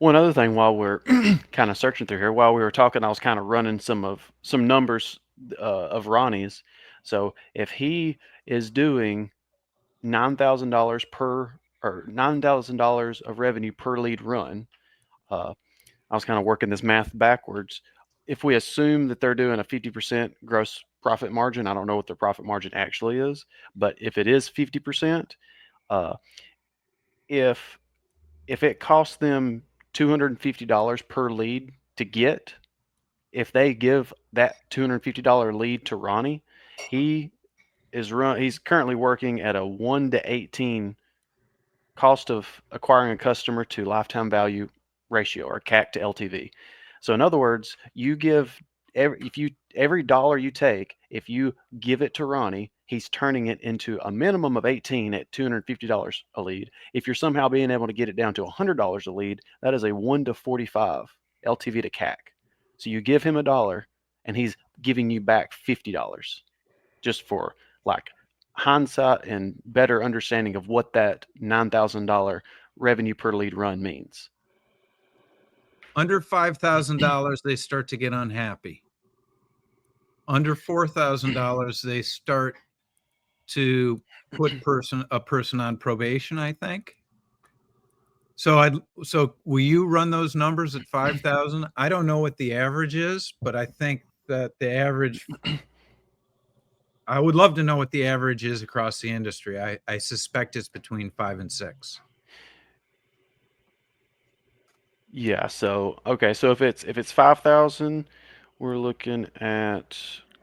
One other thing while we're kind of searching through here, while we were talking, I was kind of running some numbers of Ronnie's. So if he is doing $9,000 per or $9,000 of revenue per lead run, uh, I was kind of working this math backwards. If we assume that they're doing a 50% gross profit margin, I don't know what their profit margin actually is, but if it is 50%, uh, if if it costs them $250 per lead to get, if they give that $250 lead to Ronnie, he he's currently working at a 1 to 18 cost of acquiring a customer to lifetime value ratio, or CAC to LTV. So in other words, you give every dollar you take, if you give it to Ronnie, he's turning it into a minimum of 18 at $250 a lead. If you're somehow being able to get it down to $100 a lead, that is a 1 to 45 LTV to CAC. So you give him a dollar and he's giving you back $50, just for like hindsight and better understanding of what that $9,000 revenue per lead run means. Under $5,000, they start to get unhappy. Under $4,000, they start to put a person on probation, I think. So will you run those numbers at 5,000? I don't know what the average is, but I think that the average, I would love to know what the average is across the industry. I suspect it's between 5 and 6. Yeah, so okay, so if it's 5,000, we're looking at,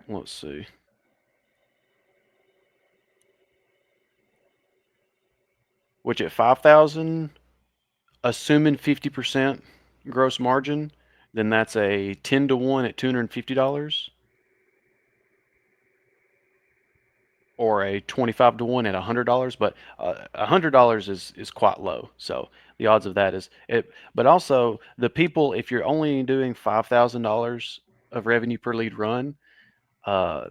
let's see. Which at 5,000, assuming 50% gross margin, then that's a 10 to 1 at $250, or a 25 to 1 at $100. But $100 is quite low. So the odds of that is it. But also the people, if you're only doing $5,000 of revenue per lead run, uh,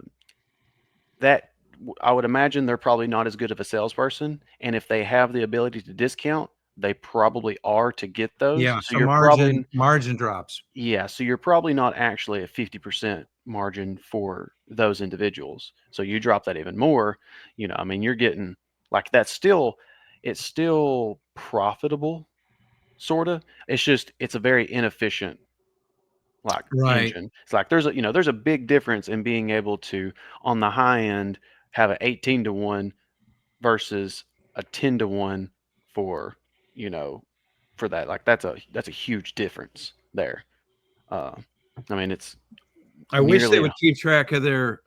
that I would imagine they're probably not as good of a salesperson. And if they have the ability to discount, they probably are to get those. Yeah, So so you're probably, margin drops. yeah, so you're probably not actually a 50% margin for those individuals. So you drop that even more, I mean, you're getting like it's still profitable, sort of. It's just, it's a very inefficient like Right. engine. It's like there's a big difference in being able to, on the high end, have an 18 to 1 versus a 10 to 1 for, you know, for that. Like that's a huge difference there. Uh, I mean, it's I wish they nearly would keep track of their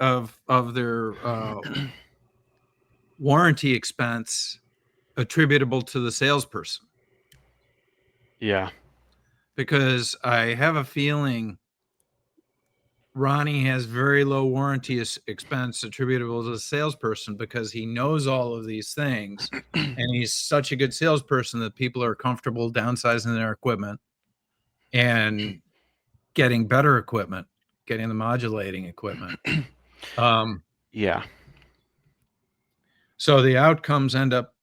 warranty expense attributable to the salesperson, yeah, because I have a feeling Ronnie has very low warranty expense attributable to the salesperson because he knows all of these things, and he's such a good salesperson that people are comfortable downsizing their equipment and getting better equipment, getting the modulating equipment. yeah, So the outcomes end up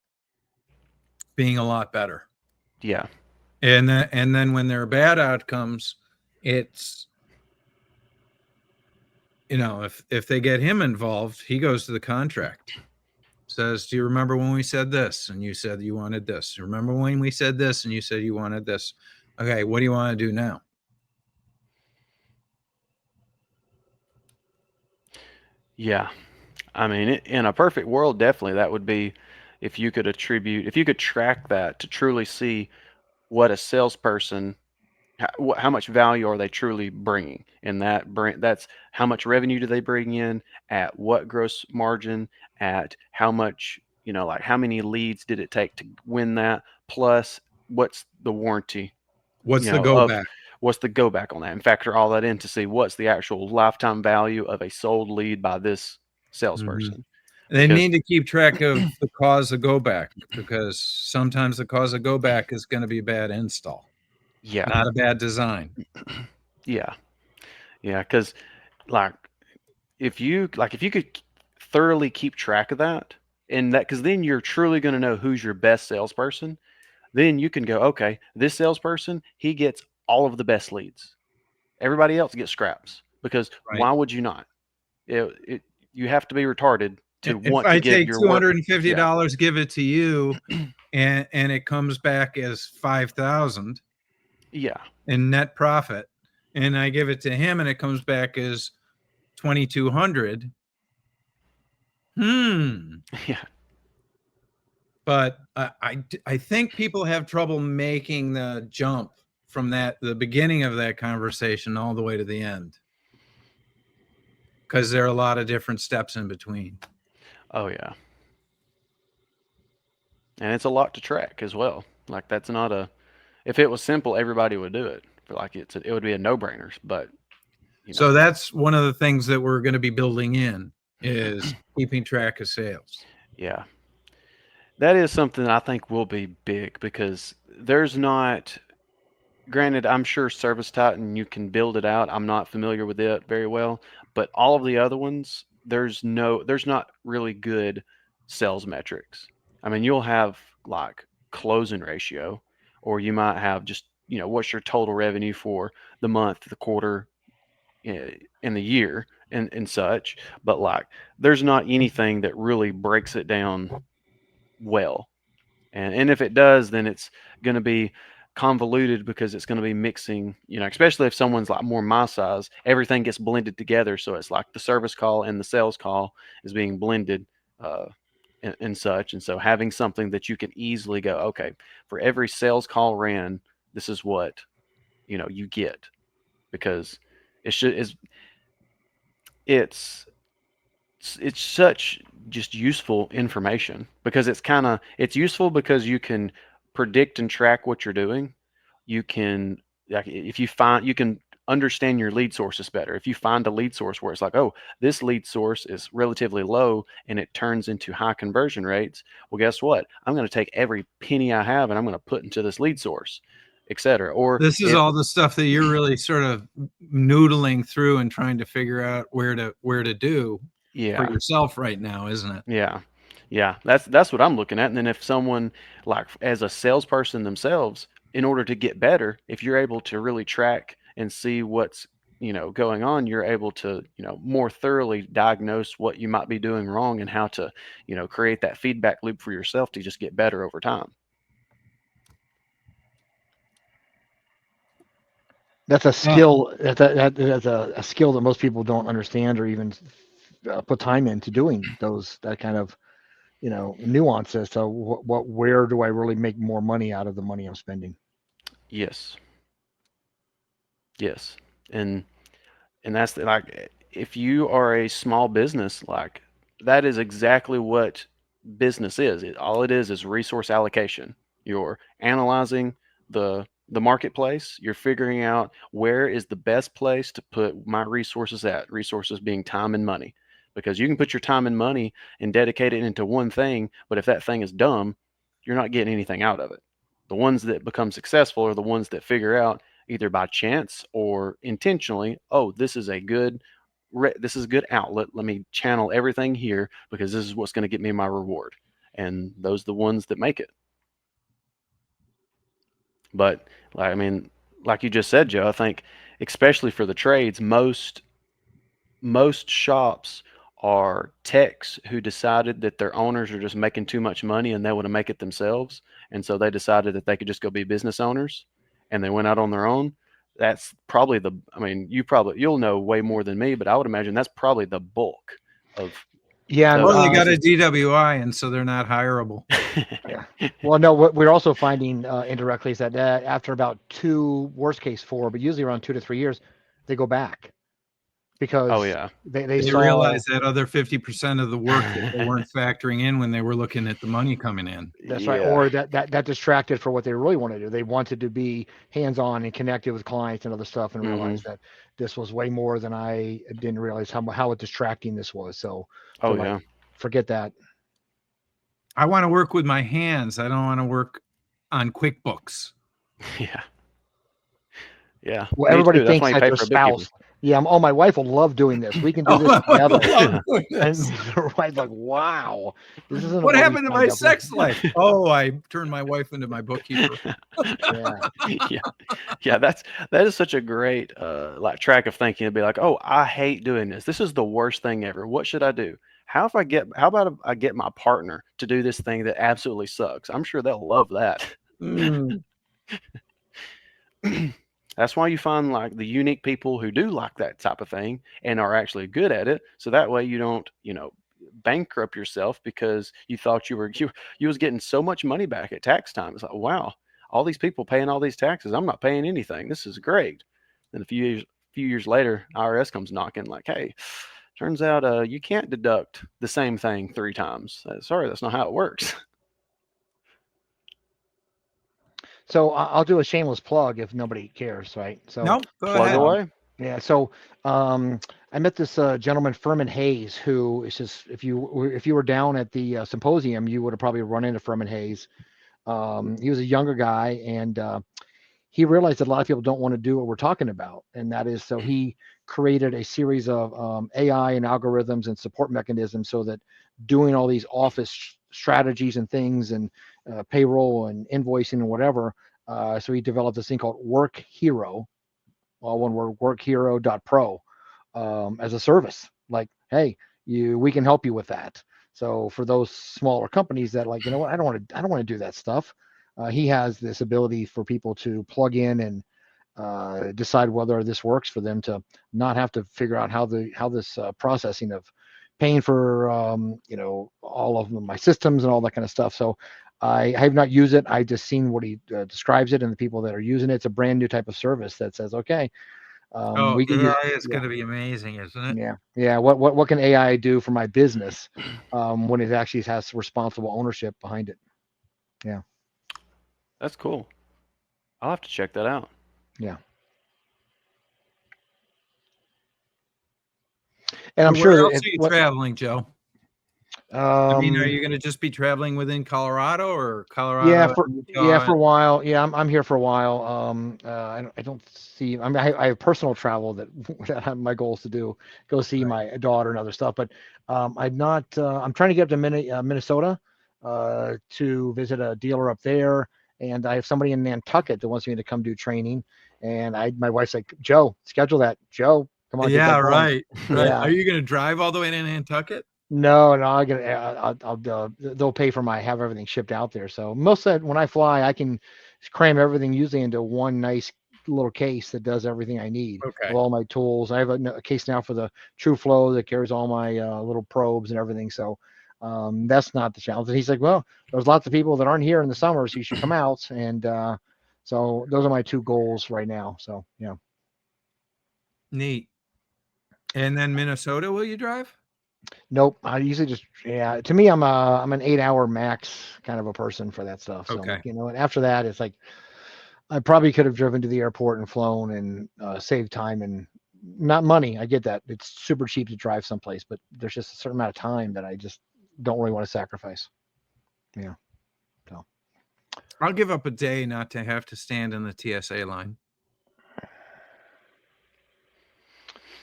being a lot better. yeah, And then when there are bad outcomes, it's, if they get him involved, he goes to the contract, says, do you remember when we said this and you said you wanted this? Remember when we said this and you said you wanted this? Okay, what do you want to do now? yeah. I mean, in a perfect world, definitely that would be, if you could track that to truly see what a salesperson, how much value are they truly bringing, and that's how much revenue do they bring in, at what gross margin, at how much, like how many leads did it take to win that, plus what's the warranty, What's the go of back? what's the go back on that, and factor all that in to see what's the actual lifetime value of a sold lead by this Mm-hmm. salesperson. They Because need to keep track of the cause of go back, because sometimes the cause of go back is going to be a bad install, yeah, not a bad design. yeah, yeah, because like if you could thoroughly keep track of that, and that, because then you're truly going to know who's your best salesperson, then you can go, okay, this salesperson, he gets all of the best leads. Everybody else gets scraps because Right. why would you not? You have to be retarded to If want to I give take your work. Yeah, $250, give it to you, and it comes back as 5,000 yeah, in net profit, and I give it to him and it comes back as 2,200. yeah. But I think people have trouble making the jump from the beginning of that conversation all the way to the end, because there are a lot of different steps in between. Oh yeah, and it's a lot to track as well. Like that's not a. If it was simple, everybody would do it. Like it would be a no-brainer. But you know, So that's one of the things that we're going to be building in is keeping track of sales. yeah, that is something I think will be big because there's not. Granted, I'm sure Service Titan you can build it out. I'm not familiar with it very well, but all of the other ones, there's not really good sales metrics. I mean, you'll have like closing ratio, or you might have just, what's your total revenue for the month, the quarter, in the year, and such. But like, there's not anything that really breaks it down well. And if it does, then it's going to be convoluted because it's going to be mixing, especially if someone's like more my size, everything gets blended together. So it's like the service call and the sales call is being blended, uh, and such. And so having something that you can easily go, okay, for every sales call ran, this is what, you get, because it should is it's it's such just useful information because it's useful because you can predict and track what you're doing. You can, like, if you can understand your lead sources better. If you find a lead source where it's like, oh, this lead source is relatively low and it turns into high conversion rates, well, guess what? I'm going to take every penny I have and I'm going to put into this lead source, etc. Or This is if all the stuff that you're really sort of noodling through and trying to figure out where to do for yeah, yourself right now, isn't it? yeah. Yeah, that's what I'm looking at. And then if someone, like, as a salesperson themselves, in order to get better, if you're able to really track and see what's, going on, you're able to, more thoroughly diagnose what you might be doing wrong and how to, create that feedback loop for yourself to just get better over time. That's a Uh, skill. That's a skill that most people don't understand or even put time into doing that kind of nuances. So where do I really make more money out of the money I'm spending? Yes. Yes. And that's like, if you are a small business, like, that is exactly what business is. All it is resource allocation. You're analyzing the marketplace. You're figuring out where is the best place to put my resources at. Resources being time and money, because you can put your time and money and dedicate it into one thing, but if that thing is dumb, you're not getting anything out of it. The ones that become successful are the ones that figure out, either by chance or intentionally, oh, this is a good outlet. Let me channel everything here because this is what's going to get me my reward. And those are the ones that make it. But, like, I mean, like you just said, Joe, I think especially for the trades, most shops are techs who decided that their owners are just making too much money and they want to make it themselves. And so they decided that they could just go be business owners and they went out on their own. That's probably I mean, you'll know way more than me, but I would imagine that's probably the bulk of Yeah, and or those they got a businesses. DWI, and so they're not hireable. yeah. Well, no, what we're also finding indirectly is that after about two, worst case four, but usually around 2 to 3 years, they go back Oh because yeah. they They saw. realize that other 50% of the work that they weren't factoring in when they were looking at the money coming in. That's right. Yeah. Or that distracted for what they really want to do. They wanted to be hands-on and connected with clients and other stuff, and Hmm. realized that this was way more than I didn't realize how distracting this was. So they're Oh like, yeah. forget that. I want to work with my hands. I don't want to work on QuickBooks. Yeah. Yeah. Well, Me everybody too. That's thinks why you that pay their for a bookkeeper. spouse Yeah, oh, my wife will love doing this. We can do Oh, this my wife together. will love doing And this. her wife's like, wow, this isn't What what we happened to signed my up for. sex life? Oh, I turned my wife into my bookkeeper. Yeah. Yeah. Yeah, that is such a great, like, track of thinking to be like, "Oh, I hate doing this. This is the worst thing ever. What should I do? How about if I get my partner to do this thing that absolutely sucks?" I'm sure they'll love that. Mm. That's why you find, like, the unique people who do like that type of thing and are actually good at it, so that way you don't, bankrupt yourself because you thought you was getting so much money back at tax time. It's like, "Wow, all these people paying all these taxes, I'm not paying anything. This is great." Then a few years later, IRS comes knocking like, "Hey, turns out, you can't deduct the same thing 3 times. Sorry, that's not how it works." So I'll do a shameless plug if nobody cares, right? So No, go Plug ahead. away. yeah, so I met this gentleman, Furman Hayes, who is just if you were down at the symposium, you would have probably run into Furman Hayes. He was a younger guy, and he realized that a lot of people don't want to do what we're talking about, and that is so he created a series of AI and algorithms and support mechanisms so that doing all these office strategies and things and payroll and invoicing and whatever. So he developed this thing called Work Hero, all one word, workhero.pro, as a service. Like, hey, we can help you with that. So for those smaller companies that like, you know what, I don't want to do that stuff. He has this ability for people to plug in and decide whether this works for them to not have to figure out how this processing of paying for all of my systems and all that kind of stuff. So I have not used it. I just seen what he describes it and the people that are using it. It's a brand new type of service that says, okay, Oh, we can use, AI is yeah, going to be amazing, isn't it? yeah. What can AI do for my business when it actually has responsible ownership behind it? Yeah, That's cool. I'll have to check that out. yeah. And I'm So where sure that else are you what traveling, Joe? I mean, are you going to just be traveling within Colorado or yeah, Colorado and for Utah? a while. Yeah, I'm here for a while. I don't see. I mean, I have personal travel that, that my goal is to do, go see Right. my daughter and other stuff. But I'm not. I'm trying to get up to Minnesota to visit a dealer up there, and I have somebody in Nantucket that wants me to come do training. And my wife's like, Joe, schedule that. Joe, come on, get Yeah, that going. right. Right. Yeah. Are you going to drive all the way to Nantucket? No, no, they'll pay for my have everything shipped out there. So most of that, when I fly, I can cram everything usually into one nice little case that does everything I need Okay. with all my tools. I have a case now for the True Flow that carries all my little probes and everything. So that's not the challenge. And he's like, well, there's lots of people that aren't here in the summer, so you should come out. And so those are my two goals right now. So yeah. Neat. And then Minnesota, will you drive? Nope. I usually just yeah. To me, I'm an 8 hour max kind of a person for that stuff. So Okay. and after that, it's like I probably could have driven to the airport and flown and saved time and not money. I get that it's super cheap to drive someplace, but there's just a certain amount of time that I just don't really want to sacrifice. Yeah. So I'll give up a day not to have to stand in the TSA line.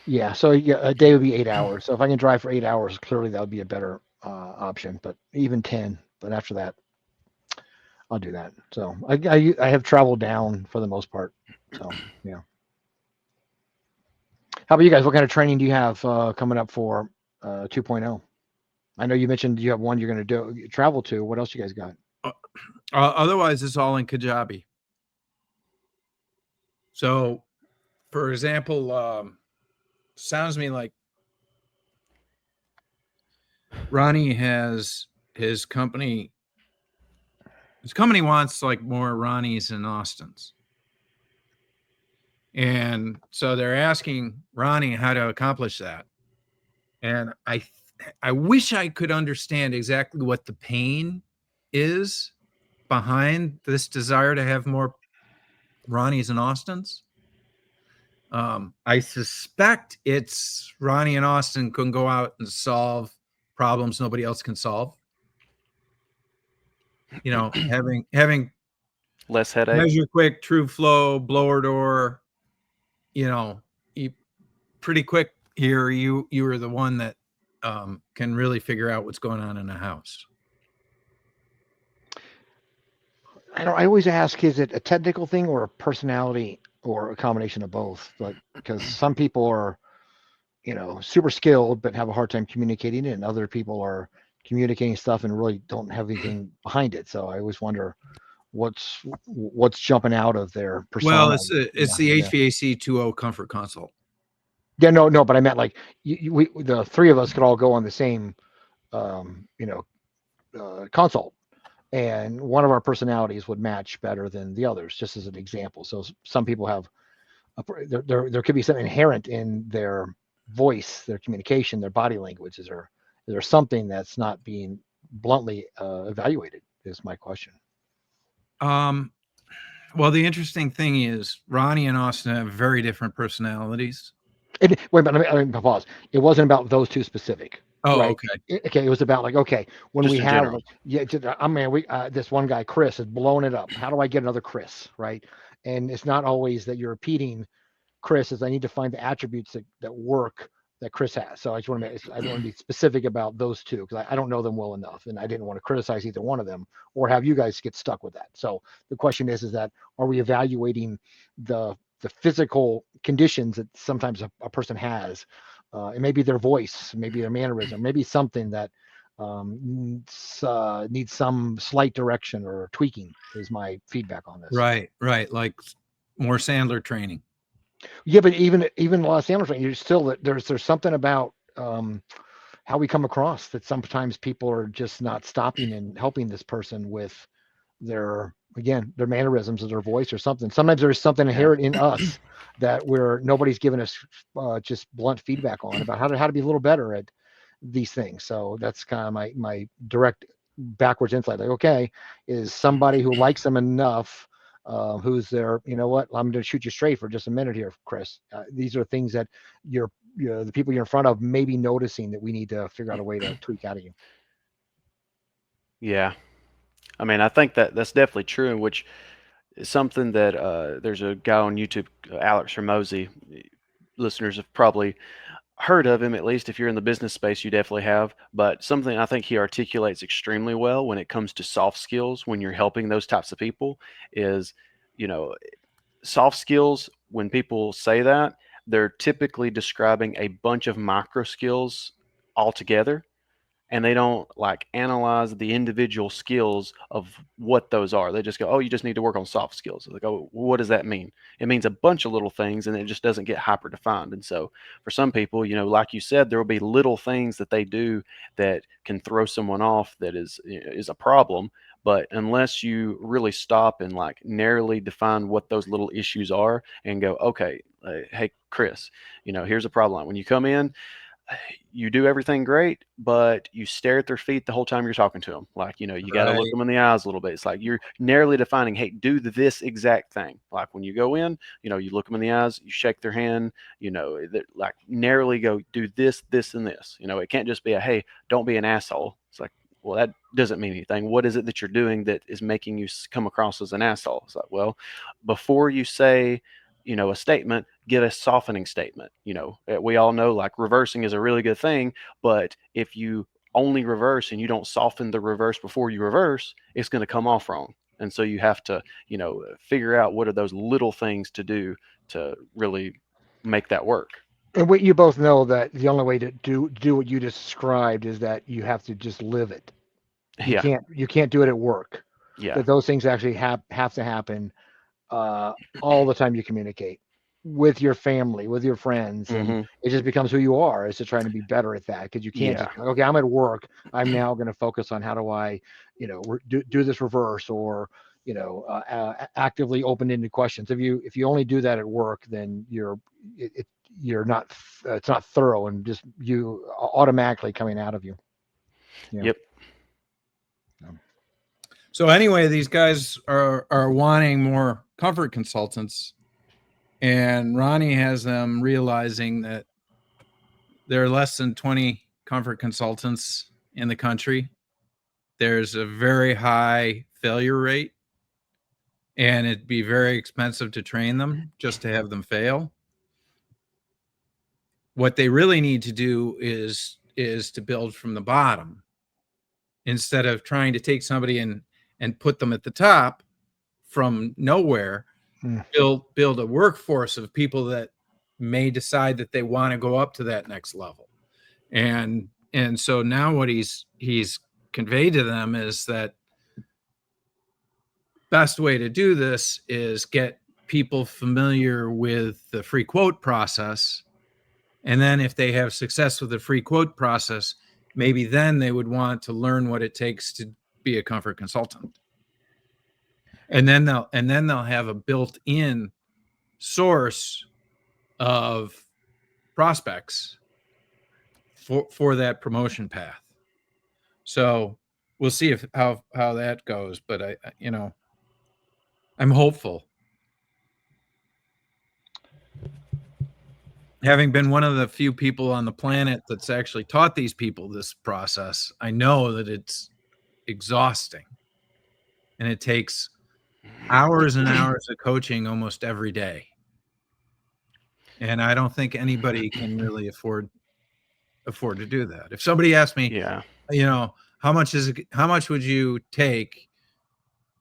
yeah. So yeah, a day would be 8 hours. So if I can drive for 8 hours, clearly that would be a better option. But even 10. But after that, I'll do that. So I have traveled down for the most part. So yeah. How about you guys? What kind of training do you have coming up for 2.0? I know you mentioned you have one you're going to do travel to. What else you guys got? Otherwise, it's all in Kajabi. So, for example, sounds to me like Ronnie has his company. His company wants like more Ronnies and Austins. And so they're asking Ronnie how to accomplish that. And I wish I could understand exactly what the pain is behind this desire to have more Ronnies and Austins. I suspect it's Ronnie and Austin can go out and solve problems nobody else can solve. You know, having Less headache. measure quick, true flow, blower door, you know, pretty quick here. You are the one that can really figure out what's going on in a house. I always ask, is it a technical thing or a personality or a combination of both? But because some people are, super skilled but have a hard time communicating it, and other people are communicating stuff and really don't have anything behind it. So I always wonder what's jumping out of their Well, persona. it's the HVAC 2.0 comfort consult. Yeah, no, but I meant like the three of us could all go on the same, consult, and one of our personalities would match better than the others, just as an example. So some people have there could be something inherent in their voice, their communication, their body language. Is there something that's not being bluntly evaluated? Is my question. Well, the interesting thing is Ronnie and Austin have very different personalities. Wait, but let me pause. It wasn't about those two specific. Oh, Right. okay. Okay. It was about like, okay, when Just we in have, general. I mean, this one guy, Chris, is blowing it up. How do I get another Chris? Right. And it's not always that you're repeating Chris, is I need to find the attributes that work that Chris has. So I just want to I don't want to be specific about those two because I don't know them well enough, and I didn't want to criticize either one of them or have you guys get stuck with that. So the question is that are we evaluating the physical conditions that sometimes a person has? It may be their voice, maybe their mannerism, maybe something that needs some slight direction or tweaking. Is my feedback on this. Right. Like more Sandler training. Yeah, but even Los Angeles, you're still there's something about how we come across that sometimes people are just not stopping and helping this person with their mannerisms or their voice or something. Sometimes there's something inherent in us that nobody's given us just blunt feedback on about how to be a little better at these things. So that's kind of my direct backwards insight. Like, okay, is somebody who likes them enough, who's there? You know what? I'm going to shoot you straight for just a minute here, Chris. These are things that the people you're in front of may be noticing that we need to figure out a way to tweak out of you. Yeah. I mean, I think that's definitely true, and which is something that there's a guy on YouTube, Alex Ramosi. Listeners have probably heard of him, at least if you're in the business space, you definitely have. But something I think he articulates extremely well when it comes to soft skills when you're helping those types of people is, you know, soft skills, when people say that, they're typically describing a bunch of micro skills altogether, and they don't like analyze the individual skills of what those are. They just go, "Oh, you just need to work on soft skills." Like, "Oh, what does that mean?" It means a bunch of little things, and it just doesn't get hyper defined. And so, for some people, like you said, there will be little things that they do that can throw someone off. That is a problem. But unless you really stop and like narrowly define what those little issues are, and go, "Okay, hey, Chris, here's a problem. When you come in, you do everything great, but you stare at their feet the whole time you're talking to them. Like, you got to look Right. them in the eyes a little bit. It's like you're narrowly defining, hey, do this exact thing. Like when you go in, you look them in the eyes, you shake their hand, like narrowly go do this, this, and this. It can't just be hey, don't be an asshole. It's like, well, that doesn't mean anything. What is it that you're doing that is making you come across as an asshole? It's like, well, before you say, a statement, give a softening statement. We all know like reversing is a really good thing, but if you only reverse and you don't soften the reverse before you reverse, it's going to come off wrong. And so you have to, figure out what are those little things to do to really make that work. And you both know that the only way to do what you described is that you have to just live it. You Yeah. can't do it at work. Yeah. That those things actually have to happen all the time you communicate with your family, with your friends, and Hmm. it just becomes who you are. Is to trying to be better at that because you can't Yeah. just okay. I'm at work. I'm now going to focus on how do I, do this reverse or actively open-ended questions. If you only do that at work, then you're not it's not thorough and just you automatically coming out of you. Yeah. Yep. So anyway, these guys are wanting more comfort consultants, and Ronnie has them realizing that there are less than 20 comfort consultants in the country. There's a very high failure rate, and it'd be very expensive to train them just to have them fail. What they really need to do is to build from the bottom, instead of trying to take somebody and put them at the top from nowhere. Build a workforce of people that may decide that they want to go up to that next level. And so now what he's conveyed to them is that best way to do this is get people familiar with the free quote process. And then if they have success with the free quote process, maybe then they would want to learn what it takes to be a comfort consultant. And then they'll have a built-in source of prospects for that promotion path. So we'll see how that goes, but I'm hopeful. Having been one of the few people on the planet that's actually taught these people this process, I know that it's exhausting, and it takes hours and hours of coaching almost every day. And I don't think anybody can really afford to do that. If somebody asked me, Yeah. how much would you take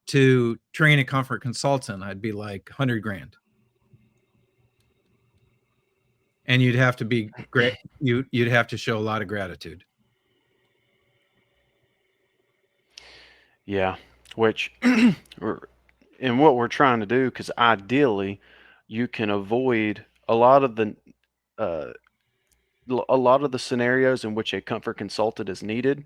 to train a comfort consultant? I'd be like $100,000. And you'd have to be great. You'd have to show a lot of gratitude. Yeah, which and what we're trying to do, because ideally you can avoid a lot of the scenarios in which a comfort consultant is needed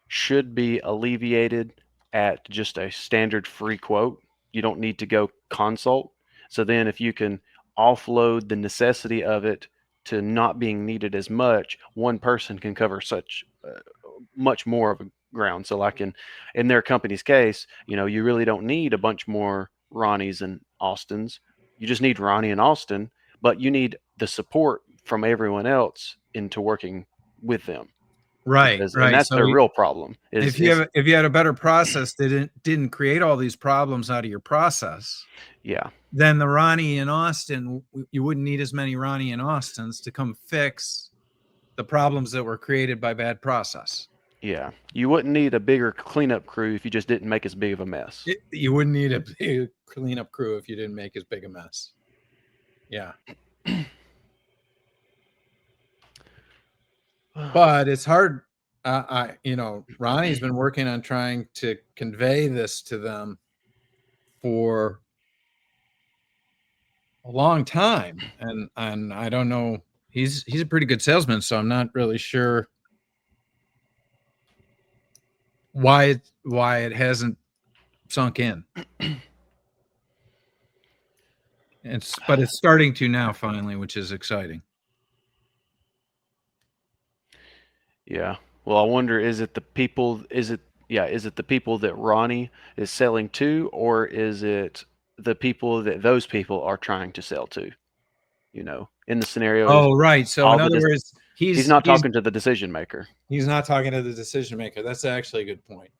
should be alleviated at just a standard free quote. You don't need to go consult. So then if you can offload the necessity of it to not being needed as much, one person can cover such much more of a ground. So like in their company's case, you really don't need a bunch more Ronnies and Austins. You just need Ronnie and Austin, but you need the support from everyone else into working with them. Right. And that's their real problem. If you had a better process that didn't create all these problems out of your process, yeah, then the Ronnie and Austin, you wouldn't need as many Ronnie and Austins to come fix the problems that were created by bad process. Yeah, you wouldn't need a bigger cleanup crew if you just didn't make as big of a mess. You wouldn't need a big cleanup crew if you didn't make as big a mess. Yeah. But it's hard. Ronnie's been working on trying to convey this to them for a long time, and I don't know. He's a pretty good salesman, so I'm not really sure why it hasn't sunk in. But it's starting to now, finally, which is exciting. Yeah. Well, I wonder, is it the people that Ronnie is selling to, or is it the people that those people are trying to sell to? In the scenario. Oh, right. So in other words, he's not talking to the decision maker. He's not talking to the decision maker. That's actually a good point.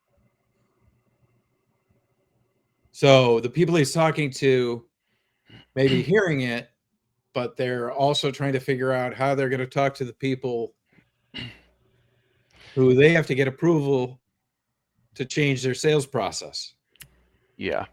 So the people he's talking to may be hearing it, but they're also trying to figure out how they're going to talk to the people who they have to get approval to change their sales process. Yeah.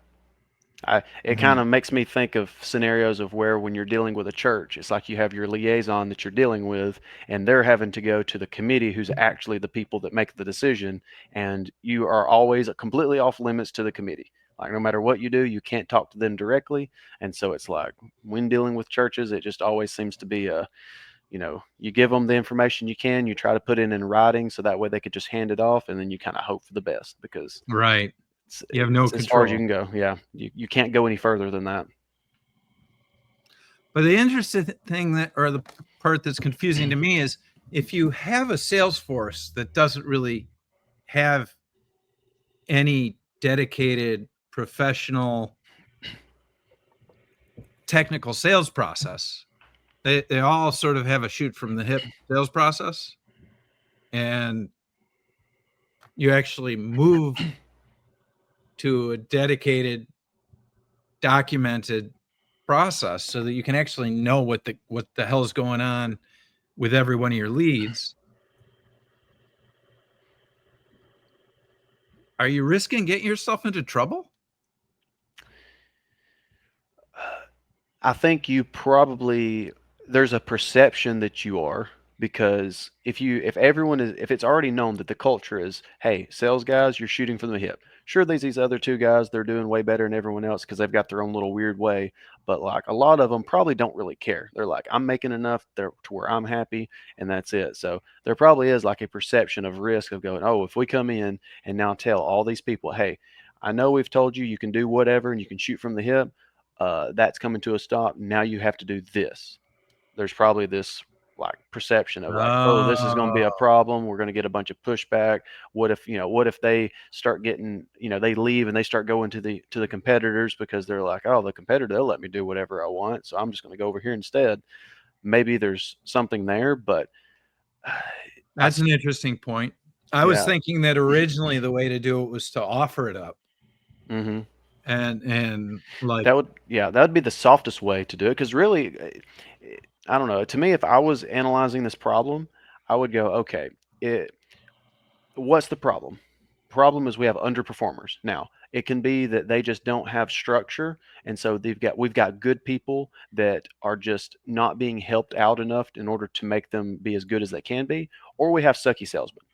It kind of makes me think of scenarios of where when you're dealing with a church, it's like you have your liaison that you're dealing with, and they're having to go to the committee who's actually the people that make the decision, and you are always completely off limits to the committee. Like no matter what you do, you can't talk to them directly. And so it's like when dealing with churches, it just always seems to be you give them the information you can, you try to put it in writing so that way they could just hand it off, and then you kind of hope for the best, because right. You have no control. As far as you can go. Yeah. You can't go any further than that. But the interesting thing the part that's confusing to me is if you have a sales force that doesn't really have any dedicated professional technical sales process, they all sort of have a shoot from the hip sales process, and you actually move to a dedicated, documented process so that you can actually know what the hell is going on with every one of your leads, are you risking getting yourself into trouble? I think you probably there's a perception that you are, because if everyone is, if it's already known that the culture is, hey, sales guys, you're shooting from the hip. Sure, there's these other two guys, they're doing way better than everyone else because they've got their own little weird way, but like a lot of them probably don't really care. They're like, I'm making enough there to where I'm happy, and that's it. So there probably is like a perception of risk of going, oh, if we come in and now tell all these people, hey, I know we've told you you can do whatever and you can shoot from the hip, that's coming to a stop. Now you have to do this. There's probably this like perception of like, oh, this is going to be a Oh, problem. We're going to get a bunch of pushback. What if they start getting, they leave and they start going to the competitors because they're like, oh, the competitor, they'll let me do whatever I want. So I'm just going to go over here instead. Maybe there's something there, but that's an interesting point. I was yeah. thinking that originally the way to do it was to offer it up. Mm-hmm. And like, that would be the softest way to do it, because really, I don't know. To me, if I was analyzing this problem, I would go, okay, what's the problem? Problem is we have underperformers. Now, it can be that they just don't have structure, and so we've got good people that are just not being helped out enough in order to make them be as good as they can be, or we have sucky salesmen.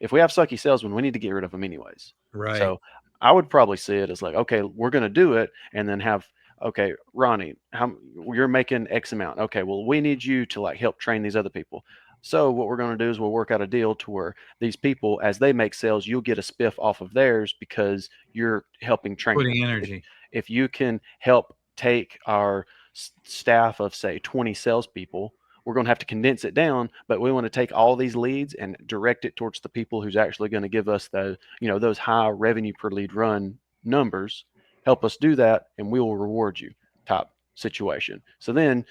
If we have sucky salesmen, we need to get rid of them anyways. right. So I would probably see it as like, okay, we're going to do it, and then have, okay, Ronnie, how you're making X amount. Okay, well, we need you to like help train these other people. So what we're going to do is we'll work out a deal to where these people, as they make sales, you'll get a spiff off of theirs because you're helping train them. Putting energy. If you can help take our staff of say 20 salespeople, we're going to have to condense it down, but we want to take all these leads and direct it towards the people who's actually going to give us the, those high revenue per lead run numbers. Help us do that, and we will reward you type situation. So then,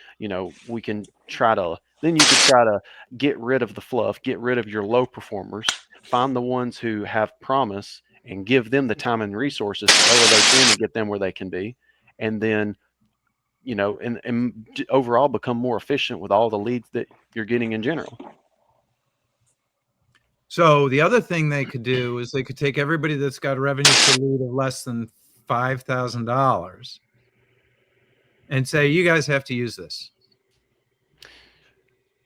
we can try to, then you could try to get rid of the fluff, get rid of your low performers, find the ones who have promise and give them the time and resources to elevate them and get them where they can be. And then, and overall become more efficient with all the leads that you're getting in general. So the other thing they could do is they could take everybody that's got a revenue per lead of less than $5,000 and say, you guys have to use this.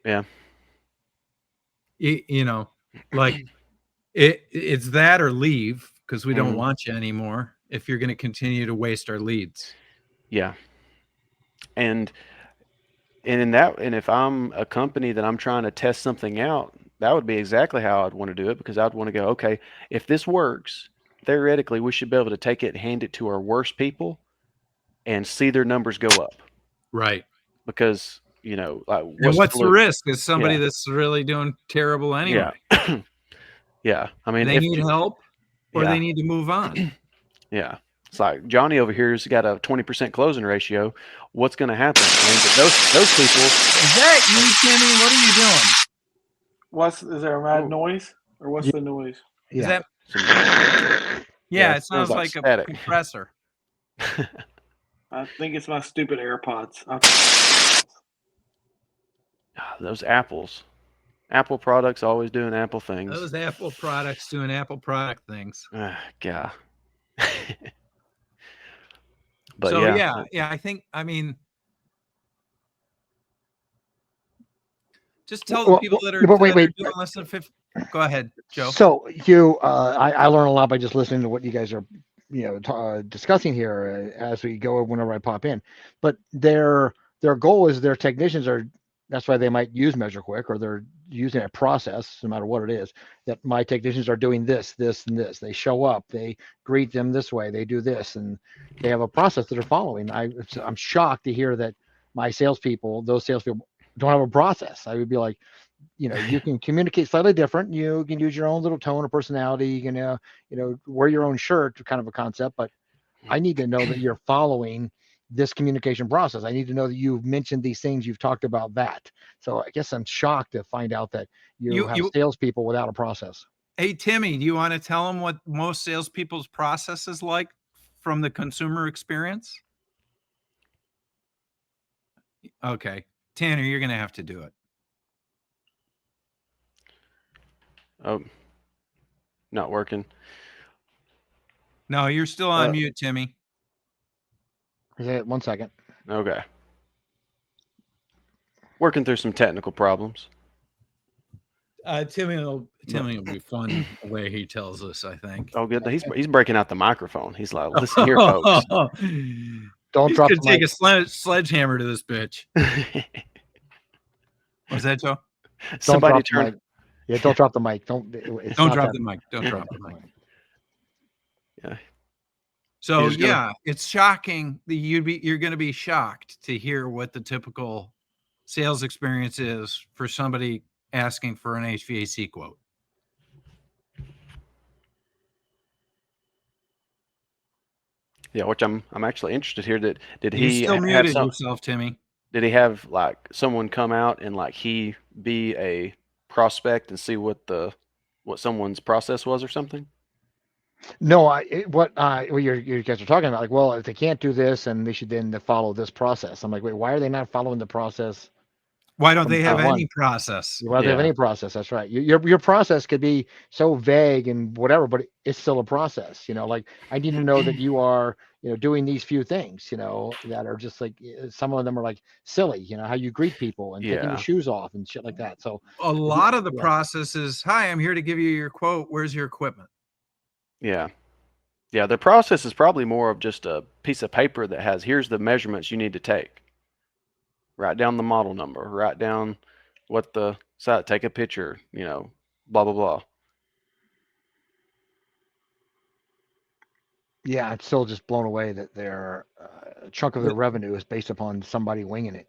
Yeah. Like it's that or leave, because we don't Mhm. want you anymore if you're going to continue to waste our leads. Yeah. And and if I'm a company that I'm trying to test something out, that would be exactly how I'd want to do it, because I'd want to go, okay, if this works, theoretically we should be able to take it and hand it to our worst people and see their numbers go up. Right. Because, like And what's the risk is somebody Yeah. that's really doing terrible anyway. Yeah. Yeah. I mean, They need help or yeah. they need to move on. Yeah. It's like Johnny over here's got a 20% closing ratio. What's going to happen? I mean, those people. Is that you, Timmy? What are you doing? Is there a mad Ooh. noise, or what's the noise? Is Yeah. that? Yeah, it sounds like static. a compressor. I think it's my stupid AirPods. Those apples. Apple products always doing Apple things. Those Apple products doing Apple product things. God. But so yeah. I think, just tell the people that are, wait. doing less than 50. Go ahead, Joe. So I learn a lot by just listening to what you guys are, discussing here as we go whenever I pop in. But their goal is their technicians are. That's why they might use MeasureQuick, or they're using a process, no matter what it is. That my technicians are doing this, this, and this. They show up, they greet them this way, they do this, and they have a process that they're following. I'm shocked to hear that my salespeople, those salespeople, don't have a process. I would be like, you can communicate slightly different. You can use your own little tone or personality. You can, wear your own shirt, kind of a concept. But I need to know that you're following this communication process. I need to know that you've mentioned these things. You've talked about that. So I guess I'm shocked to find out that you have salespeople without a process. Hey, Timmy, do you want to tell them what most salespeople's process is like from the consumer experience? Okay. Tanner, you're going to have to do it. Oh, not working. No, you're still on mute, Timmy. Okay, 1 second. Okay. Working through some technical problems. Timmy will be fun the way he tells us, I think. Oh, good. He's breaking out the microphone. He's like, listen here, folks. Don't He's drop gonna the take mic. a sledgehammer to this bitch. What's that, Joe? Don't Somebody drop the turn. mic. Yeah, don't drop the mic. It's Don't not drop that- the mic. Don't drop the mic. Yeah. So He's gonna- yeah, it's shocking that you're going to be shocked to hear what the typical sales experience is for somebody asking for an HVAC quote. Yeah, which I'm actually interested here. Did You he still have muted some? yourself, Timmy. Did he have like someone come out and like he be a prospect and see what someone's process was or something? No, what you guys are talking about, like, well, if they can't do this, and they should then follow this process. I'm like, wait, why are they not following the process? Why don't From they have day one? any process? Why don't they have Yeah. any process? That's right. Your process could be so vague and whatever, but it's still a process. Like, I need to know that you are, doing these few things, that are just like, some of them are like silly, how you greet people and taking your Yeah. shoes off and shit like that. So A lot of the yeah. process is, hi, I'm here to give you your quote. Where's your equipment? Yeah. Yeah, the process is probably more of just a piece of paper that has, here's the measurements you need to take. Write down the model number, write down what the site, take a picture, blah, blah, blah. Yeah, it's still just blown away that a chunk of their revenue is based upon somebody winging it.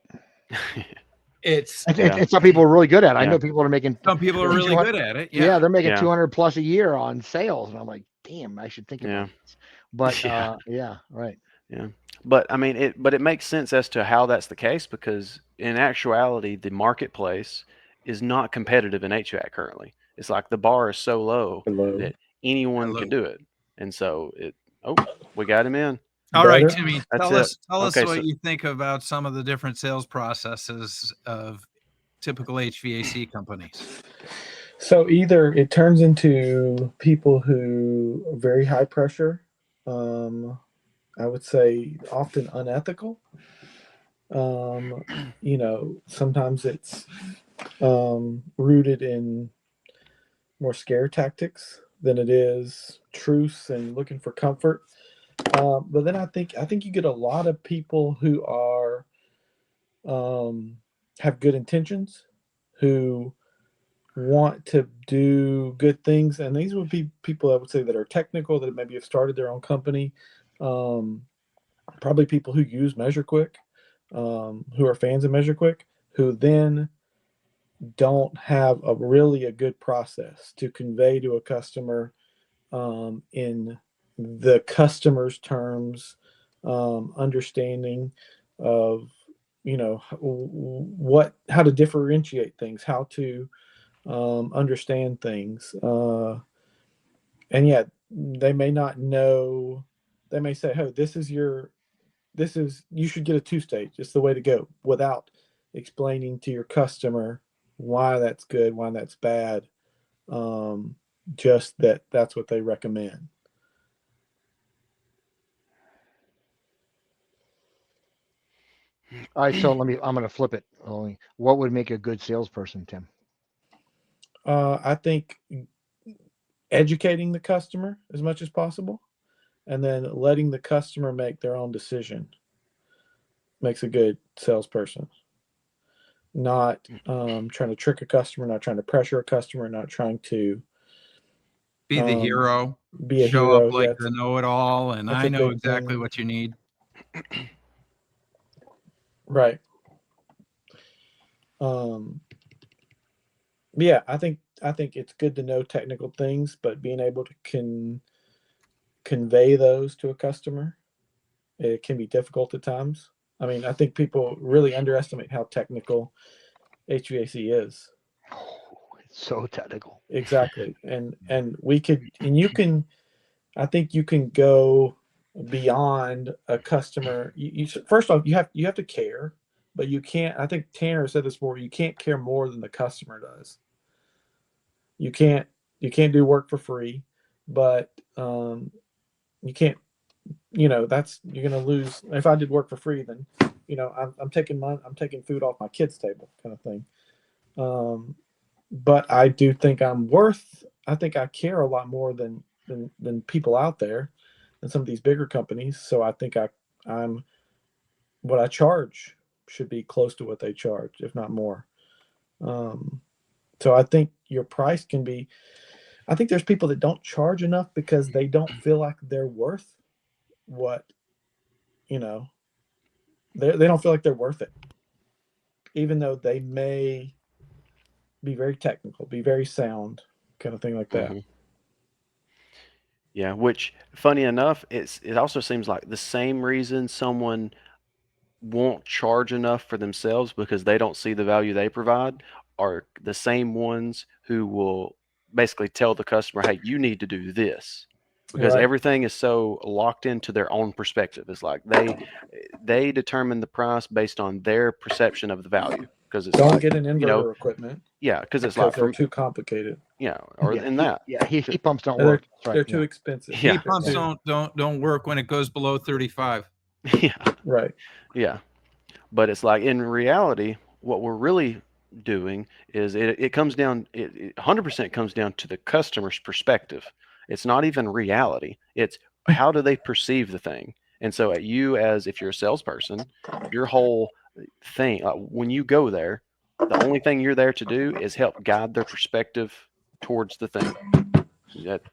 It's And some people are really good at it. I Yeah. know people are making. some people are really good at it. Yeah, they're making Yeah. 200 plus a year on sales, and I'm like, damn, I should think Yeah. about this. But Yeah. yeah, right. Yeah. But I mean, it makes sense as to how that's the case because in actuality, the marketplace is not competitive in HVAC currently. It's like the bar is so low Hello. that anyone Hello. can do it. And so we got him in. All right, Better? Timmy, That's tell it. us Okay, what so- you think about some of the different sales processes of typical HVAC companies. So either it turns into people who are very high pressure, I would say often unethical. Sometimes it's rooted in more scare tactics than it is truth and looking for comfort. But then I think you get a lot of people who are have good intentions, who want to do good things, and these would be people I would say that are technical, that maybe have started their own company. Probably people who use MeasureQuick, who are fans of MeasureQuick, who then don't have a good process to convey to a customer in the customer's terms, understanding of how to differentiate things, how to understand things, and yet they may not know. They may say, "Oh, you should get a 2-stage. It's the way to go," without explaining to your customer why that's good, why that's bad. Just that's what they recommend. All right, so I'm going to flip it. What would make a good salesperson, Tim? I think educating the customer as much as possible, and then letting the customer make their own decision makes a good salesperson. Not trying to trick a customer, not trying to pressure a customer, not trying to Be the hero. be a Show hero. up like the know-it-all, and that's I a know big exactly thing. what you need. Right. Yeah, I think it's good to know technical things, but being able to convey those to a customer, it can be difficult at times. I mean, I think people really underestimate how technical HVAC is. Oh, it's so technical. Exactly. And you can, I think you can go beyond a customer. First off, you have to care, but you can't. I think Tanner said this before. You can't care more than the customer does. You can't You can't do work for free, but you can't. That's you're going to lose. If I did work for free, then I'm taking food off my kids' table, kind of thing. But I do think I think I care a lot more than people out there, and some of these bigger companies. So I think I'm what I charge should be close to what they charge, if not more. So I think your price can be. I think there's people that don't charge enough because they don't feel like they're worth what they don't feel like they're worth it, even though they may be very technical, be very sound, kind of thing like that. Mhm. Yeah, which funny enough, it also seems like the same reason someone won't charge enough for themselves because they don't see the value they provide are the same ones who will basically tell the customer, hey, you need to do this. Because Right. everything is so locked into their own perspective. It's like they determine the price based on their perception of the value. Because it's Don't like, get an inverter equipment yeah, because it's because like they're from too complicated. or Yeah, in that. heat pumps don't They're work. That's they're right. too Yeah. expensive. Yeah. Heat pumps Yeah. don't work when it goes below 35. Yeah. Right. Yeah. But it's like in reality, what we're really doing is it comes down, it 100% comes down to the customer's perspective. It's not even reality. It's how do they perceive the thing? And so at you as if you're a salesperson, your whole thing, when you go there, the only thing you're there to do is help guide their perspective towards the thing.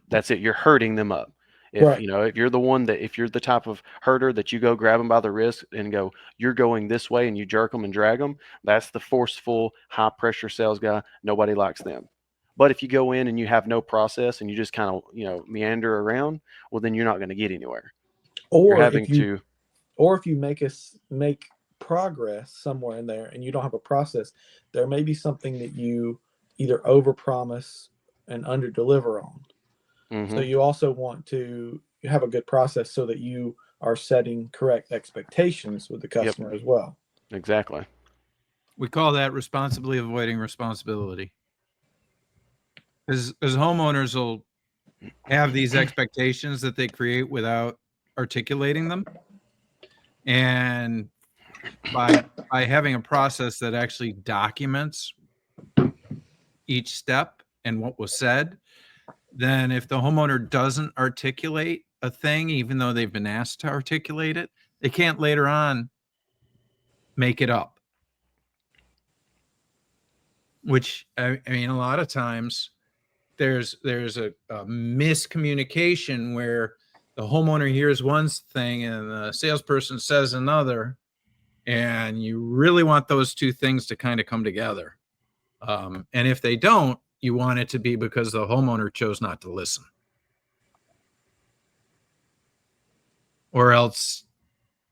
That's it. You're hurting them up. If Right. if you're the one that if you're the type of herder that you go grab them by the wrist and go, you're going this way, and you jerk them and drag them, that's the forceful, high pressure sales guy. Nobody likes them. But if you go in and you have no process and you just kind of meander around, well, then you're not going to get anywhere. You're Or having to. if you make progress somewhere in there and you don't have a process, there may be something that you either overpromise and underdeliver on. Mhm. So you also want to have a good process so that you are setting correct expectations with the customer as well. Exactly. We call that responsibly avoiding responsibility. Because homeowners will have these expectations that they create without articulating them. And by having a process that actually documents each step and what was said, then if the homeowner doesn't articulate a thing, even though they've been asked to articulate it, they can't later on make it up. Which I mean, a lot of times there's a miscommunication where the homeowner hears one thing and the salesperson says another, and you really want those two things to kind of come together. And if they don't, you want it to be because the homeowner chose not to listen. Or else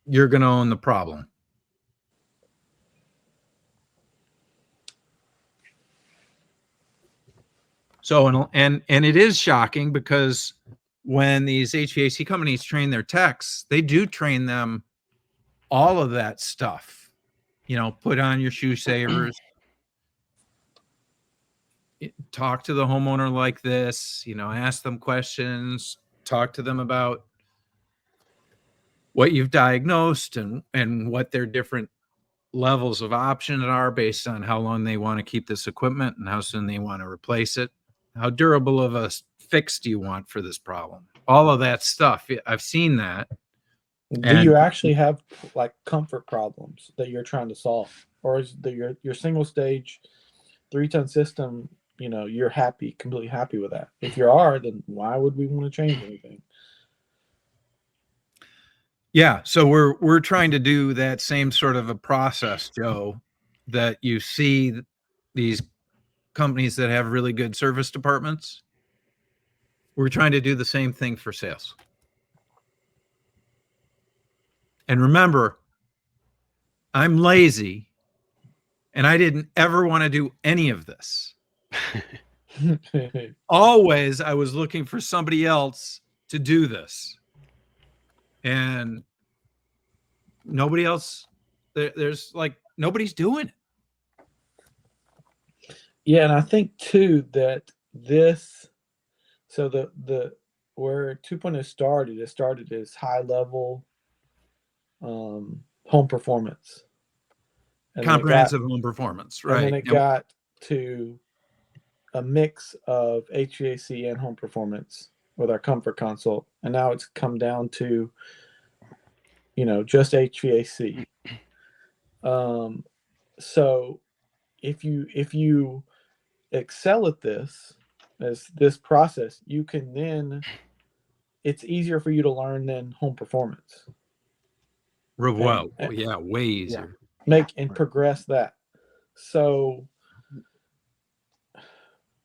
you're going to own the problem. So, and it is shocking because when these HVAC companies train their techs, they do train them all of that stuff. Put on your shoe savers, talk to the homeowner like this, ask them questions, talk to them about what you've diagnosed and what their different levels of option are based on how long they want to keep this equipment and how soon they want to replace it. How durable of a fix do you want for this problem? All of that stuff. I've seen that. Do you actually have like comfort problems that you're trying to solve, or is your single stage 3-ton system, you're completely happy with that? If you are, then why would we want to change anything? Yeah, so we're trying to do that same sort of a process, Joe, that you see these companies that have really good service departments. We're trying to do the same thing for sales. And remember, I'm lazy and I didn't ever want to do any of this. Always I was looking for somebody else to do this. And nobody else, there's like, nobody's doing it. Yeah, and I think too that this So the where 2.0 started, it started as high level home performance, and then Comprehensive home performance, and then right? it got to a mix of HVAC and home performance with our comfort console, and now it's come down to just HVAC. So if you excel at this process, you can then it's easier for you to learn than home performance. Wow. And Yeah, way easier. make and progress that. So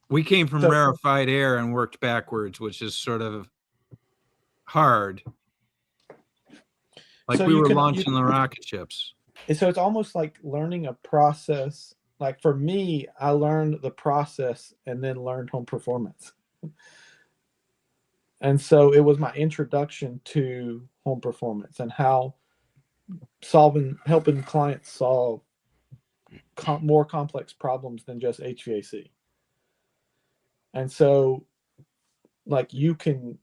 we came from rarefied air and worked backwards, which is sort of hard. Like we were launching the rocket ships. So it's almost like learning a process. Like for me, I learned the process and then learned home performance. And so it was my introduction to home performance and how helping clients solve more complex problems than just HVAC. And so like you can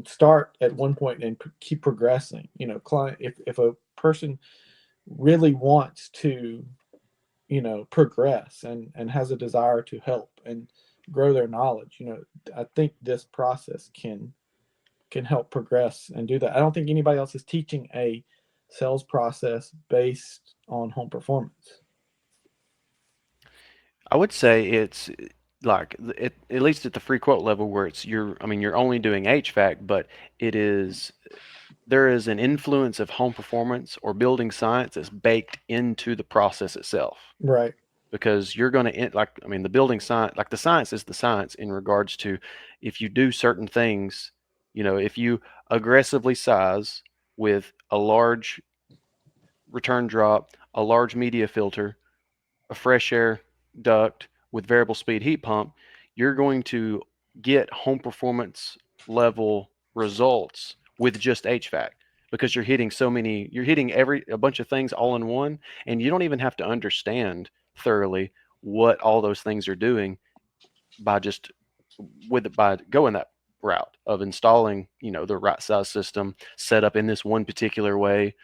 start at one point and keep progressing. Client, if a person really wants to progress and has a desire to help and grow their knowledge, I think this process can help progress and do that. I don't think anybody else is teaching a sales process based on home performance. I would say it's like at least at the free quote level where you're only doing HVAC, but there is an influence of home performance or building science that's baked into the process itself. Right. Because you're going to the building science, like the science is the science in regards to if you do certain things, if you aggressively size with a large return drop, a large media filter, a fresh air duct with variable speed heat pump, you're going to get home performance level results with just HVAC because you're hitting a bunch of things all in one, and you don't even have to understand thoroughly what all those things are doing by going that route of installing, the right size system set up in this one particular way,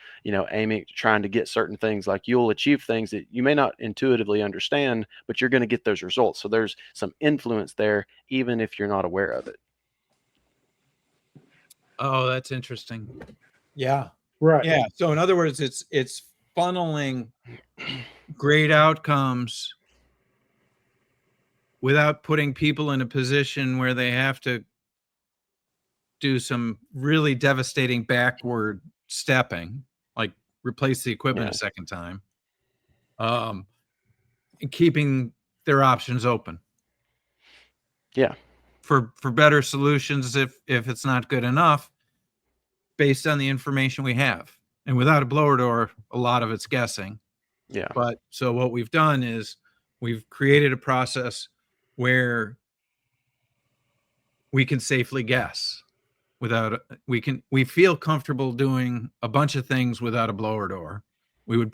trying to get certain things. Like you'll achieve things that you may not intuitively understand, but you're going to get those results. So there's some influence there, even if you're not aware of it. Oh, that's interesting. Yeah. Right. Yeah. So in other words, it's funneling great outcomes without putting people in a position where they have to do some really devastating backward stepping, like replace the equipment a second time, and keeping their options open. Yeah. For better solutions if it's not good enough based on the information we have. And without a blower door, a lot of it's guessing. Yeah. But so what we've done is we've created a process where we can safely guess we feel comfortable doing a bunch of things without a blower door. We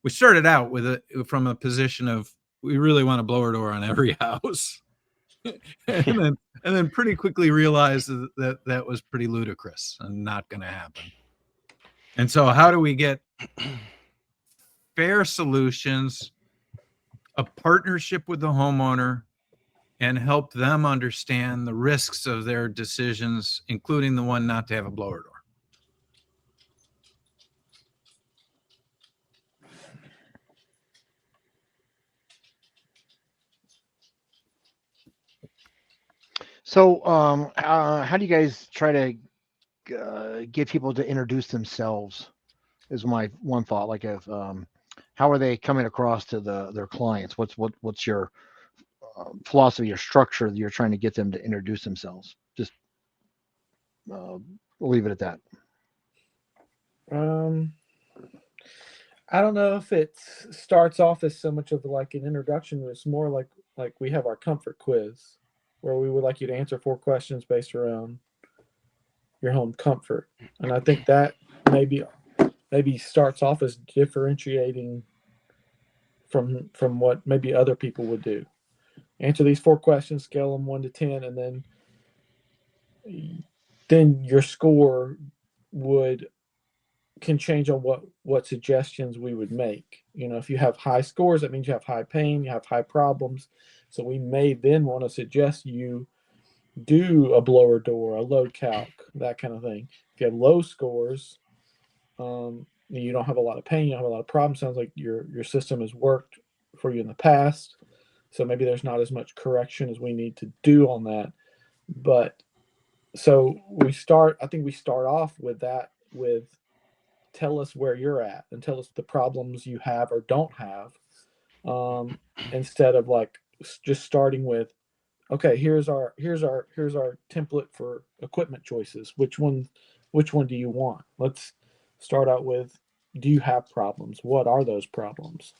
started out from a position of we really want a blower door on every house. and then pretty quickly realized that was pretty ludicrous and not going to happen. And so how do we get fair solutions, a partnership with the homeowner, and help them understand the risks of their decisions, including the one not to have a blower door? So, how do you guys try to get people to introduce themselves? Is my one thought. Like, if how are they coming across to their clients? What's your philosophy or structure that you're trying to get them to introduce themselves? Just we'll leave it at that. I don't know if it starts off as so much of like an introduction. It's more like we have our comfort quiz, where we would like you to answer 4 questions based around your home comfort. And I think that maybe starts off as differentiating from what maybe other people would do. answer these 4 questions, scale them 1 to 10, and then your score would can change on what suggestions we would make. If you have high scores, that means you have high pain, you have high problems. So we may then want to suggest you do a blower door, a load calc, that kind of thing. If you have low scores, you don't have a lot of pain, you don't have a lot of problems. Sounds like your system has worked for you in the past. So maybe there's not as much correction as we need to do on that. But so I think we start off with that, with tell us where you're at and tell us the problems you have or don't have, instead of like just starting with, okay, here's our template for equipment choices. Which one do you want? Let's start out with, do you have problems? What are those problems?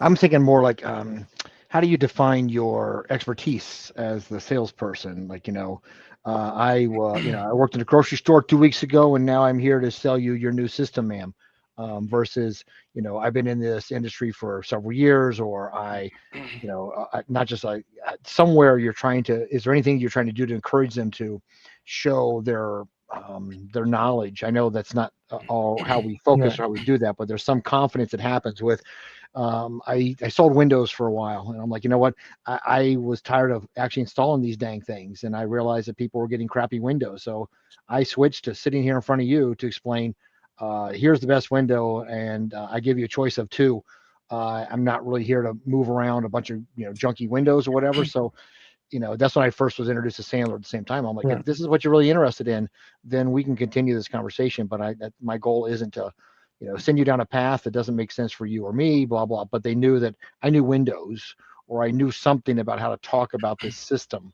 I'm thinking more like, how do you define your expertise as the salesperson? Like, I worked in a grocery store 2 weeks ago, and now I'm here to sell you your new system, ma'am. Versus, I've been in this industry for several years, or not just like somewhere you're trying to. Is there anything you're trying to do to encourage them to show their knowledge? I know that's not all how we focus or how we do that, but there's some confidence that happens with. I sold windows for a while, and I'm like, you know what? I was tired of actually installing these dang things, and I realized that people were getting crappy windows. So I switched to sitting here in front of you to explain, here's the best window, and I give you a choice of 2. I'm not really here to move around a bunch of junky windows or whatever. So that's when I first was introduced to Sandler at the same time. I'm like, if this is what you're really interested in, then we can continue this conversation. But my goal isn't to send you down a path that doesn't make sense for you or me, blah, blah. But they knew that I knew Windows, or I knew something about how to talk about this system,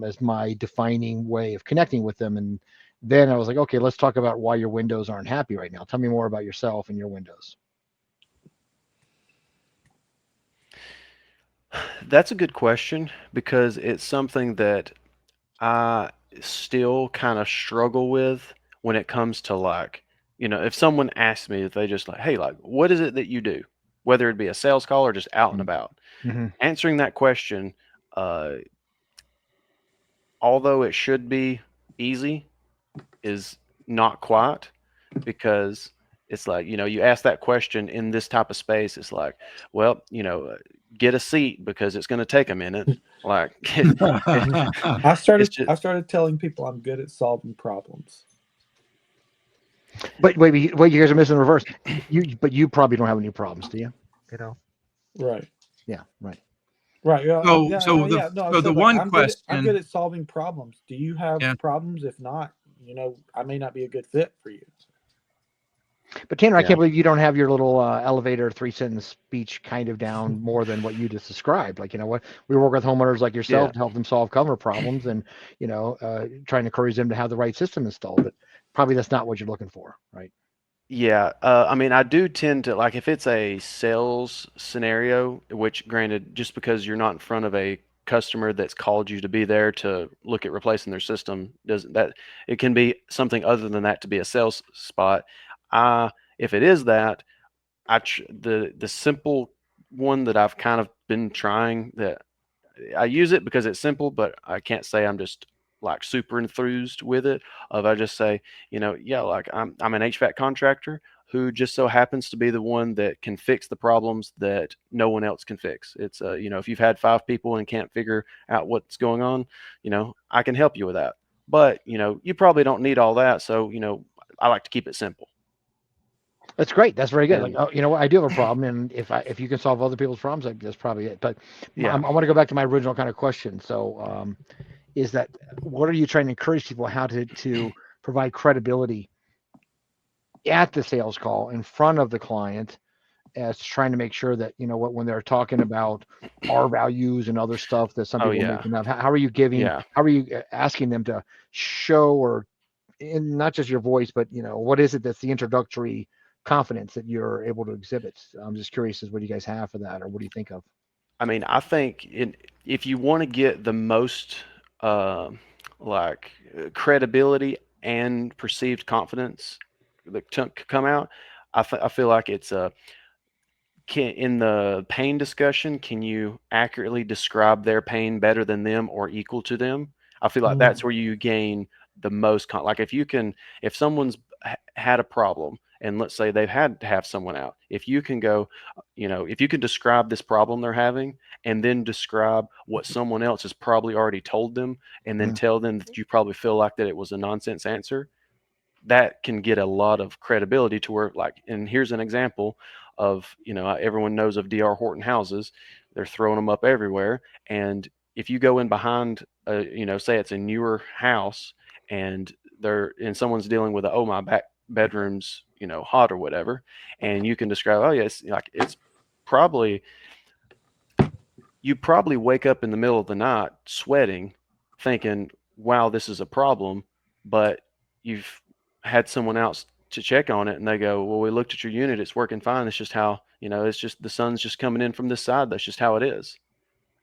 as my defining way of connecting with them. And then I was like, okay, let's talk about why your windows aren't happy right now. Tell me more about yourself and your windows. That's a good question, because it's something that I still kind of struggle with when it comes to, like, if someone asks me, if they just like, hey, like, what is it that you do? Whether it be a sales call or just out and about. Mm-hmm. Answering that question, uh, although it should be easy, is not quite, because it's like, you ask that question in this type of space, it's like, well, get a seat because it's going to take a minute. Like, I it's just, started telling people I'm good at solving problems. But wait, you guys are missing the reverse. But you probably don't have any problems, do you? Right. Yeah, right. Right. Yeah. So, Yeah. so Yeah. the No, I so the said, like, one I'm question, good at solving problems. Do you have yeah, problems? If not, I may not be a good fit for you. But Tanner, I Yeah. can't believe you don't have your little elevator 3 sentence speech kind of down more than what you just described. Like, what we work with homeowners like yourself Yeah. to help them solve cover problems, and trying to encourage them to have the right system installed. But probably that's not what you're looking for, right? Yeah, I mean, I do tend to like, if it's a sales scenario, which granted, just because you're not in front of a customer that's called you to be there to look at replacing their system, doesn't that it can be something other than that to be a sales spot. If it is that, the simple one that I've kind of been trying, that I use it because it's simple, but I can't say I'm just like super enthused with it. I just say, yeah, like I'm an HVAC contractor who just so happens to be the one that can fix the problems that no one else can fix. It's if you've had 5 people and can't figure out what's going on, I can help you with that. But you probably don't need all that. So I like to keep it simple. That's great. That's very good. Like, And oh, you know what? I do have a problem, and if you can solve other people's problems, that's probably it. But I yeah, want to go back to my original kind of question. So, is that what are you trying to encourage people how to provide credibility at the sales call in front of the client, as trying to make sure that when they're talking about our values and other stuff that some oh people are yeah, making up, how are you yeah. asking them to show, or in not just your voice, but what is it that's the introductory confidence that you're able to exhibit? I'm just curious as what do you guys have for that, or what do you think of? I mean, I think if you want to get the most uh, like credibility and perceived confidence that come out, I feel like it's in the pain discussion, can you accurately describe their pain better than them or equal to them? I feel like that's where you gain the most like if someone's had a problem and let's say they've had to have someone out, if you can go, if you can describe this problem they're having and then describe what someone else has probably already told them and then tell them that you probably feel like that it was a nonsense answer, that can get a lot of credibility to where and here's an example of, everyone knows of DR Horton houses. They're throwing them up everywhere. And if you go in behind, say it's a newer house and someone's dealing with my back bedroom's, hot or whatever. And you can describe, oh yes, it's probably, you probably wake up in the middle of the night sweating thinking, wow, this is a problem. But you've had someone else to check on it and they go, well, we looked at your unit, it's working fine. It's just how, it's just the sun's just coming in from this side. That's just how it is.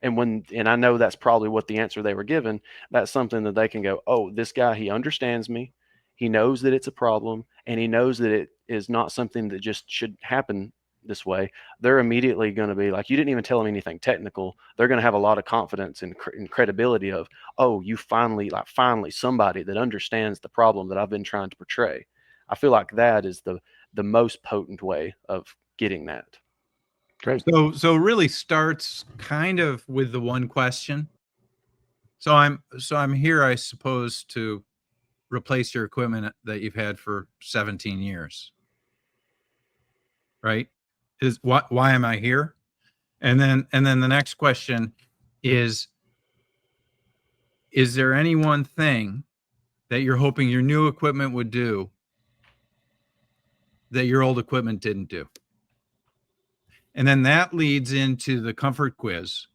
And I know that's probably what the answer they were given. That's something that they can go, oh, this guy, he understands me. He knows that it's a problem and he knows that it is not something that just should happen this way. They're immediately going to be like, you didn't even tell them anything technical. They're going to have a lot of confidence and credibility of, oh, you finally somebody that understands the problem that I've been trying to portray. I feel like that is the most potent way of getting that. Great. So it really starts kind of with the one question. So I'm here, I suppose, to replace your equipment that you've had for 17 years. Right? Why am I here? And then the next question is there any one thing that you're hoping your new equipment would do that your old equipment didn't do? And then that leads into the comfort quiz,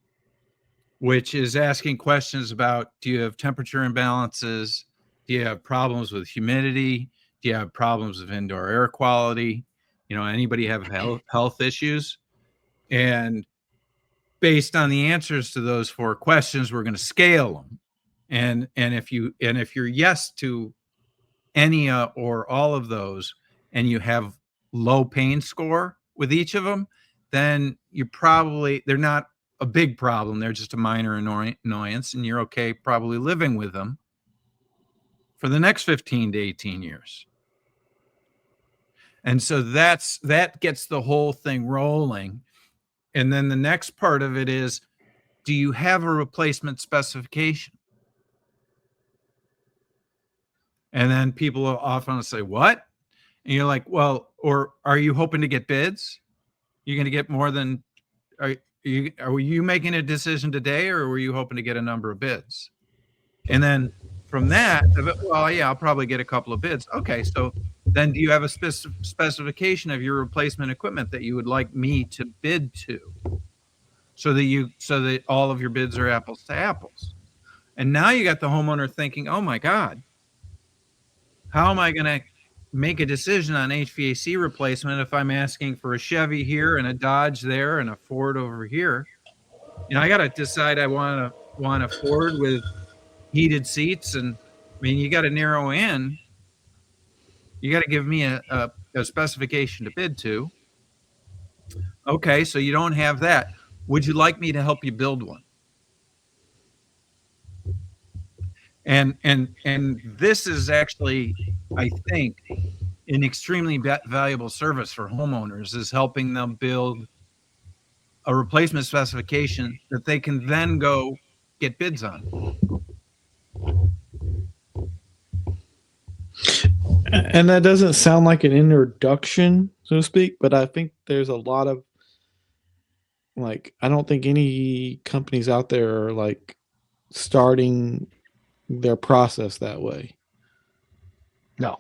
which is asking questions about, do you have temperature imbalances? Do you have problems with humidity? Do you have problems with indoor air quality? Anybody have health issues? And based on the answers to those 4 questions, we're going to scale them. And if you're yes to any or all of those, and you have low pain score with each of them, then they're not a big problem. They're just a minor annoyance, and you're okay probably living with them for the next 15 to 18 years. And so that gets the whole thing rolling. And then the next part of it is, do you have a replacement specification? And then people will often say, what? And you're like, well, or are you hoping to get bids? You're going to get more than, are you making a decision today, or were you hoping to get a number of bids? And then from that, well, yeah, I'll probably get a couple of bids. Okay, so then do you have a specification of your replacement equipment that you would like me to bid to, so that all of your bids are apples to apples? And now you got the homeowner thinking, oh my God, how am I going to make a decision on HVAC replacement if I'm asking for a Chevy here and a Dodge there and a Ford over here? I got to decide I want a Ford with heated seats. And you got to narrow in. You got to give me a specification to bid to. Okay, so you don't have that. Would you like me to help you build one? And this is actually, I think, an extremely valuable service for homeowners, is helping them build a replacement specification that they can then go get bids on. And that doesn't sound like an introduction, so to speak, but I think there's a lot of, I don't think any companies out there are starting their process that way. No,